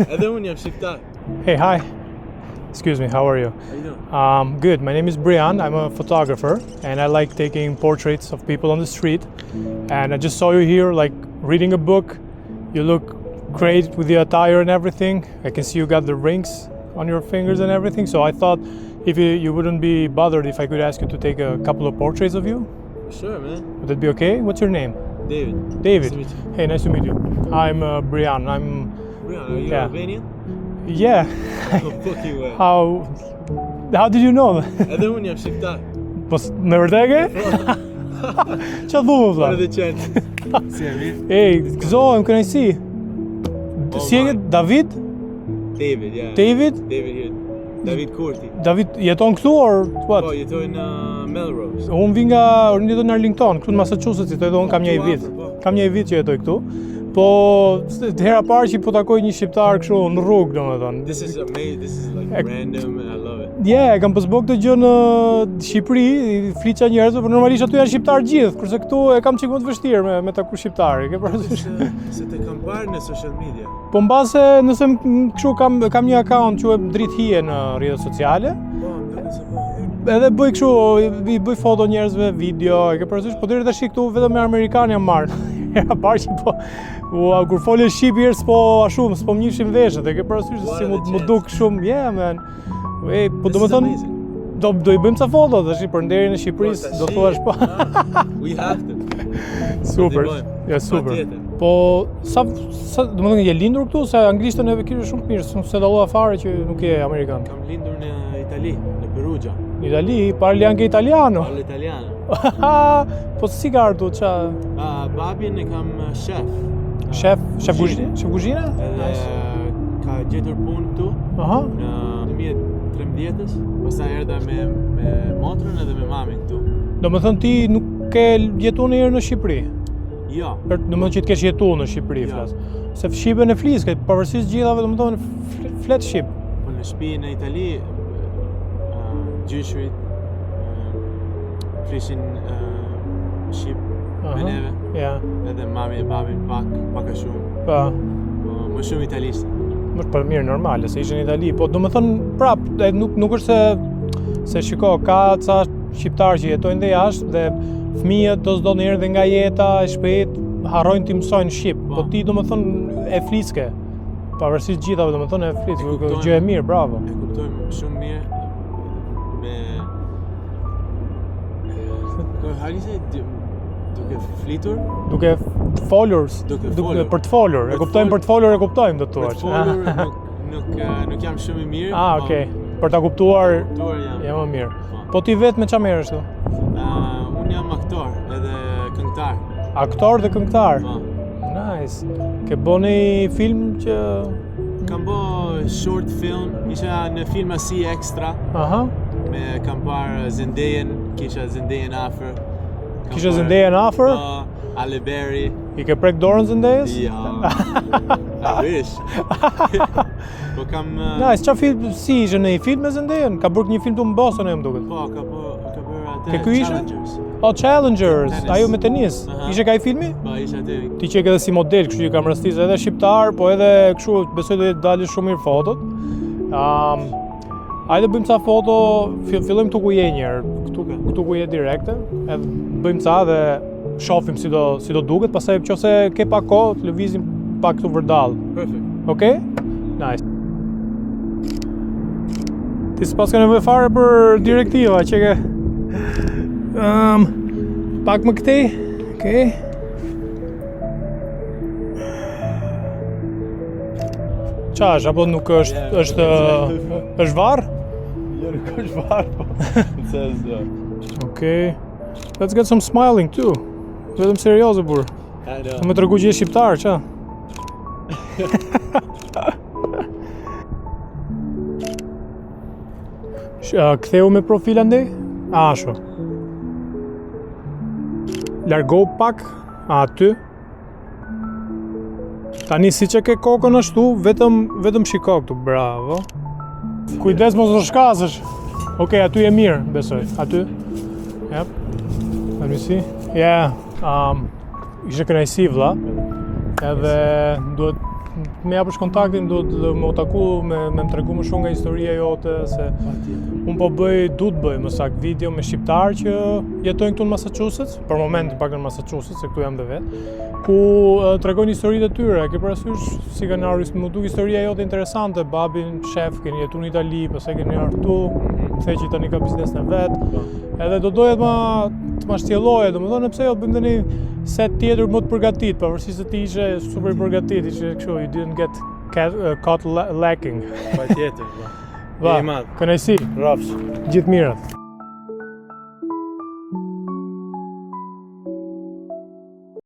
Edhe unë jam shqiptar. Hey, hi. Excuse me, how are you? How you doing? Good. My name is Brian. I'm a photographer and I like taking portraits of people on the street. And I just saw you here, like reading a book. You look great with the attire and everything. I can see you got the rings on your fingers and everything. So I thought if you wouldn't be bothered if I could ask you to take a couple of portraits of you. Sure, man. Would that be okay? What's your name? David. David. Nice to meet you. Hey, nice to meet you. I'm Brian. Brian, are you Yeah. Albanian? Yeah. Oh, fucking well. How did you know? Edhe unë jam shqiptar. Po me vërtet e? Çfarë thua vëlla? Edhe qenë. Si e mirë? Ej, gëzohem, kënaqësi. Si e ke David? David, yeah. David? David here. David Kurti. David jeton këtu or what? Po, jetoj në Melrose. Unë vi nga jetoj në Arlington, këtu në Massachusetts, jetoj dhe unë kam një vit. Kam një vit që jetoj këtu. Po hera parë që po takoj një shqiptar kështu në rrugë, domethënë. This is amazing. This is like random and I love it. Yeah, kam pas bë këtë gjë në Shqipëri, fliça njerëz, por normalisht aty janë shqiptar gjithë, kurse këtu e kam çik më të vështirë me taku shqiptarë, ke parasysh? Se të kam parë në social media. Po mbase nëse kështu kam një account quhet Dritë Hije në rrjetet sociale. Po, më duket se po. Edhe bëj kështu, i bëj foto njerëzve, video, e ke parasysh, po deri tash këtu vetëm me amerikanë jam marrë. Era parë që po kur folë shqip herë s'po më njihshin veshët, e ke parasysh si më duk shumë, yeah man. Ej, po domethënë do i bëjmë ca foto tash për nderin e Shqipërisë, do thuash po. We have to. Super. Ja, super. Po sa domethënë je lindur këtu se anglishtën e ke shumë mirë, se dallova fare që nuk je amerikan. Kam lindur në Itali, në Perugia. Në Itali, parli anche italiano. Parlo italiano. Po si ka ardhur ça? Babin e kam shef. Shef kuzhine? Edhe ka gjetur punë këtu. Aha. Në 2013-s, pastaj erdha me motrën edhe me mamin këtu. Domethënë ti nuk ke jetuar ndonjëherë në Shqipëri? Jo. Domethënë që të kesh jetuar në Shqipëri flas. Se shqipen e flis, ke pavarësisht gjithave domethënë flet shqip. Po në shtëpi në Itali gjyshrit flishin shqip me neve. Ja. Edhe mami e babin pak a shumë. Po. Më shumë italisht. Më për mirë normale se ishin në Itali, po domethënë prap nuk është se shiko ka ca shqiptarë që jetojnë dhe jashtë dhe fëmijët do s'do ndonjëherë dhe nga jeta e shpejt harrojnë të mësojnë shqip, po ti domethënë e fliske. Pavarësisht gjithave domethënë e flis, gjë e mirë, bravo. E kuptojmë shumë mirë me how do you say duke flitur? Duke folur, për të folur. E kuptojmë për të folur, e kuptojmë do të thuaç. Për të folur nuk jam shumë i mirë. Okay. Për ta kuptuar jam më mirë. Po ti vetë me çfarë merresh këtu? Unë jam aktor edhe këngëtar. Aktor dhe këngëtar. Po. Nice. Ke bënë film që kam bë short film, isha në film si extra. Aha. Kam parë Zendayën, kisha Zendayën afër. Kisha Zendayën afër? Po, Ale Berry. I ke prek dorën Zendayës? Ja. I wish. Po kam Nice, çfarë film si ishte në një film me Zendayën? Ka bërë një film të Boston më duket. Po, ka bërë atë. Ke ky ishte? Challengers. Oh, Challengers, ajo me tenis. Ishe ka i filmi? Po, isha aty. Ti që ke edhe si model, kështu që kam rastisë edhe shqiptar, po edhe kështu besoj do të dalin shumë mirë fotot. Hajde bëjmë ca foto, fillojmë këtu ku je një herë, këtu ku je direkte, edhe bëjmë ca dhe shohim si do duket, pastaj nëse ke pak kohë, të lëvizim pak këtu vërdall. Perfect. Okej? Nice. Ti s'pas ka nevojë fare për direktiva që ke pak më këtej. Okej. Qash, apo nuk është varr? Jo, nuk është varr, po. It says Okay. Let's get some smiling too. Vetëm serioze burr. Më tregu që je shqiptar, ça? Ktheu me profil andej? Asho. Largo pak, aty. Tani si që ke kokën ashtu, vetëm shiko këtu, bravo. Kujdes mos të shkasësh. Okej, aty je mirë, besoj. Aty. Yep. Let me see. Yeah. Ishte kënaqësi vëlla. Edhe duhet më japësh kontaktin, do të më taku me më tregu më shumë nga historia jote, se unë po du të bëj më saktë video me shqiptarë që jetojnë këtu në Massachusetts, për momentin pak në Massachusetts, se këtu jam dhe vetë, ku tregojnë historitë e tyre. Ke parasysh si kanë ardhur, më duk historia jote interesante, babin shef, keni jetuar në Itali, pastaj keni ardhur këtu, the që tani ka biznesin e vet. Edhe do doja të ma shtjelloje, domethënë pse jo të bëjmë një set tjetër më të përgatit, pavarësisht se ti ishe super përgatit, ishe kështu, you didn't get caught lacking. Patjetër, Va, kënaqësi. Rafsh. Gjithë mirat.